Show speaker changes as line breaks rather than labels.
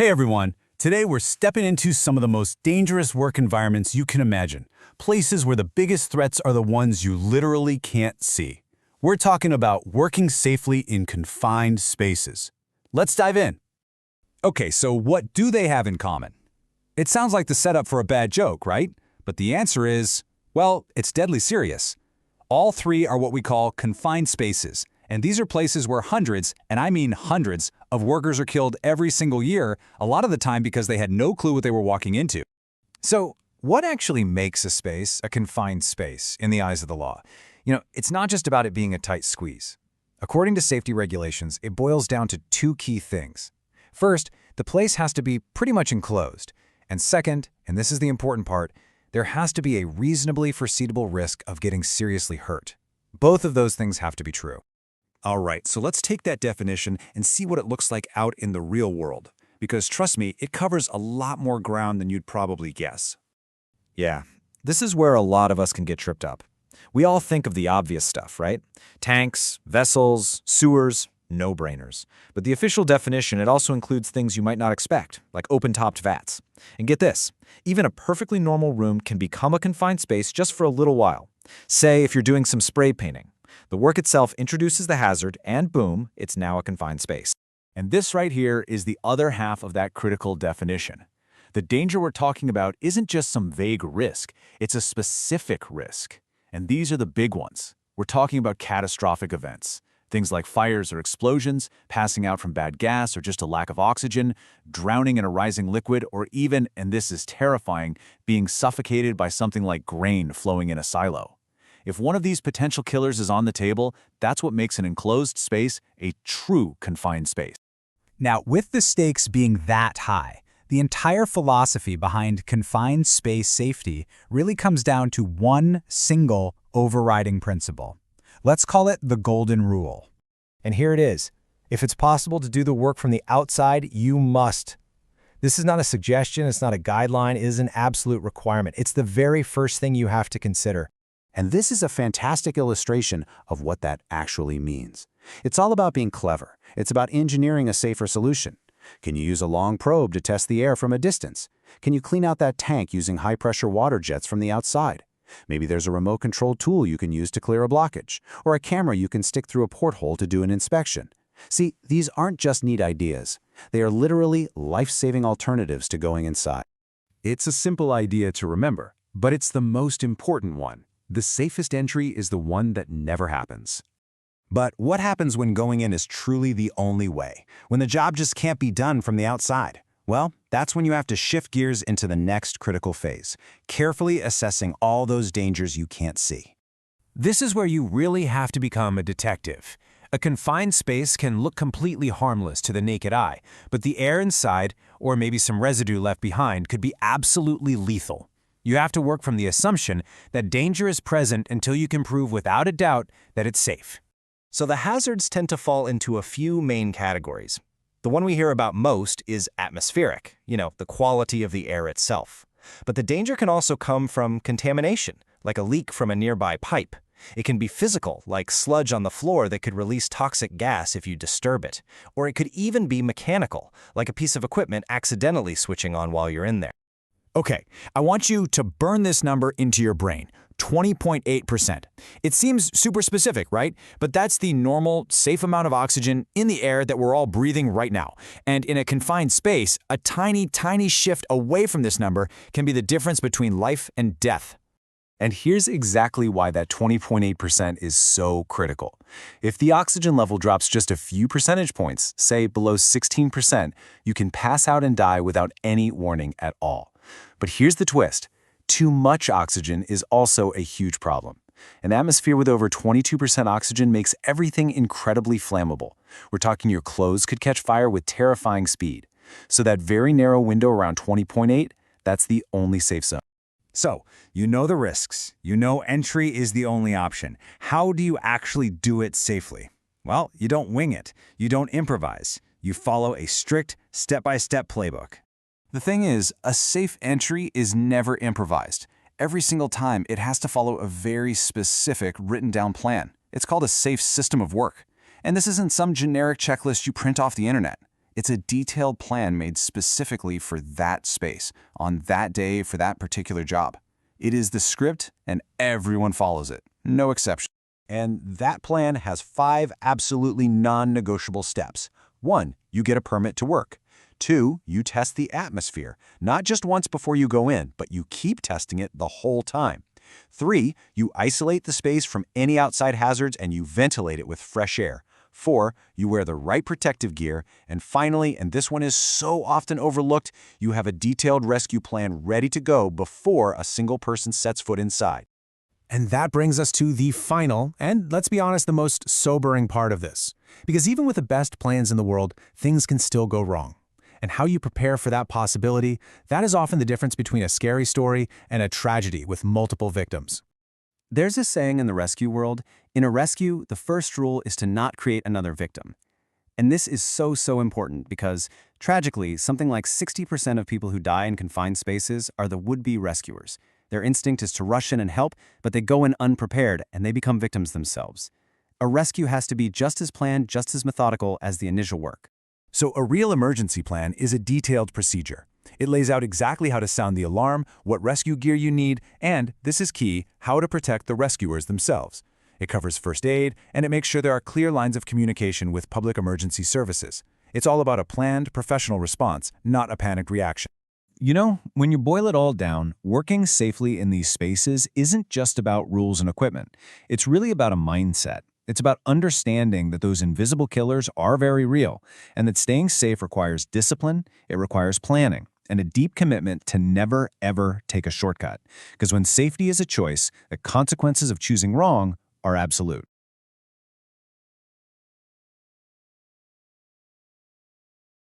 Hey everyone, today we're stepping into some of the most dangerous work environments you can imagine, places where the biggest threats are the ones you literally can't see. We're talking about working safely in confined spaces. Let's dive in.
Okay, so what do they have in common? It sounds like the setup for a bad joke, right? But the answer is, well, it's deadly serious. All three are what we call confined spaces, and these are places where hundreds, and I mean hundreds, of workers are killed every single year, a lot of the time because they had no clue what they were walking into. So, what actually makes a space a confined space in the eyes of the law? It's not just about it being a tight squeeze. According to safety regulations, it boils down to two key things. First, the place has to be pretty much enclosed. And second, and this is the important part, there has to be a reasonably foreseeable risk of getting seriously hurt. Both of those things have to be true.
All right, so let's take that definition and see what it looks like out in the real world. Because trust me, it covers a lot more ground than you'd probably guess.
Yeah, this is where a lot of us can get tripped up. We all think of the obvious stuff, right? Tanks, vessels, sewers, no-brainers. But the official definition, it also includes things you might not expect, like open-topped vats. And get this, even a perfectly normal room can become a confined space just for a little while. Say if you're doing some spray painting. The work itself introduces the hazard, and boom, it's now a confined space.
And this right here is the other half of that critical definition. The danger we're talking about isn't just some vague risk, it's a specific risk. And these are the big ones. We're talking about catastrophic events. Things like fires or explosions, passing out from bad gas or just a lack of oxygen, drowning in a rising liquid, or even, and this is terrifying, being suffocated by something like grain flowing in a silo. If one of these potential killers is on the table, that's what makes an enclosed space a true confined space.
Now, with the stakes being that high, the entire philosophy behind confined space safety really comes down to one single overriding principle. Let's call it the golden rule. And here it is. If it's possible to do the work from the outside, you must. This is not a suggestion, it's not a guideline, it is an absolute requirement. It's the very first thing you have to consider.
And this is a fantastic illustration of what that actually means. It's all about being clever. It's about engineering a safer solution. Can you use a long probe to test the air from a distance? Can you clean out that tank using high-pressure water jets from the outside? Maybe there's a remote-controlled tool you can use to clear a blockage, or a camera you can stick through a porthole to do an inspection. See, these aren't just neat ideas. They are literally life-saving alternatives to going inside.
It's a simple idea to remember, but it's the most important one. The safest entry is the one that never happens.
But what happens when going in is truly the only way? When the job just can't be done from the outside? Well, that's when you have to shift gears into the next critical phase, carefully assessing all those dangers you can't see.
This is where you really have to become a detective. A confined space can look completely harmless to the naked eye, but the air inside, or maybe some residue left behind, could be absolutely lethal. You have to work from the assumption that danger is present until you can prove without a doubt that it's safe.
So the hazards tend to fall into a few main categories. The one we hear about most is atmospheric, the quality of the air itself. But the danger can also come from contamination, like a leak from a nearby pipe. It can be physical, like sludge on the floor that could release toxic gas if you disturb it. Or it could even be mechanical, like a piece of equipment accidentally switching on while you're in there.
Okay, I want you to burn this number into your brain, 20.8%. It seems super specific, right? But that's the normal, safe amount of oxygen in the air that we're all breathing right now. And in a confined space, a tiny, tiny shift away from this number can be the difference between life and death.
And here's exactly why that 20.8% is so critical. If the oxygen level drops just a few percentage points, say below 16%, you can pass out and die without any warning at all. But here's the twist. Too much oxygen is also a huge problem. An atmosphere with over 22% oxygen makes everything incredibly flammable. We're talking your clothes could catch fire with terrifying speed. So that very narrow window around 20.8, that's the only safe zone.
So, you know the risks. You know entry is the only option. How do you actually do it safely? Well, you don't wing it. You don't improvise. You follow a strict, step-by-step playbook.
The thing is, a safe entry is never improvised. Every single time, it has to follow a very specific written-down plan. It's called a safe system of work. And this isn't some generic checklist you print off the internet.
It's a detailed plan made specifically for that space, on that day for that particular job. It is the script, and everyone follows it. No exception.
And that plan has 5 absolutely non-negotiable steps. 1, you get a permit to work. 2, you test the atmosphere, not just once before you go in, but you keep testing it the whole time. 3, you isolate the space from any outside hazards and you ventilate it with fresh air. 4, you wear the right protective gear. And finally, and this one is so often overlooked, you have a detailed rescue plan ready to go before a single person sets foot inside.
And that brings us to the final, and let's be honest, the most sobering part of this. Because even with the best plans in the world, things can still go wrong. And how you prepare for that possibility, that is often the difference between a scary story and a tragedy with multiple victims.
There's a saying in the rescue world, in a rescue, the first rule is to not create another victim. And this is so important because, tragically, something like 60% of people who die in confined spaces are the would-be rescuers. Their instinct is to rush in and help, but they go in unprepared and they become victims themselves. A rescue has to be just as planned, just as methodical as the initial work.
So a real emergency plan is a detailed procedure. It lays out exactly how to sound the alarm, what rescue gear you need, and, this is key, how to protect the rescuers themselves. It covers first aid, and it makes sure there are clear lines of communication with public emergency services. It's all about a planned, professional response, not a panicked reaction. You know, when you boil it all down, working safely in these spaces isn't just about rules and equipment. It's really about a mindset. It's about understanding that those invisible killers are very real, and that staying safe requires discipline, it requires planning, and a deep commitment to never, ever take a shortcut. Because when safety is a choice, the consequences of choosing wrong are absolute.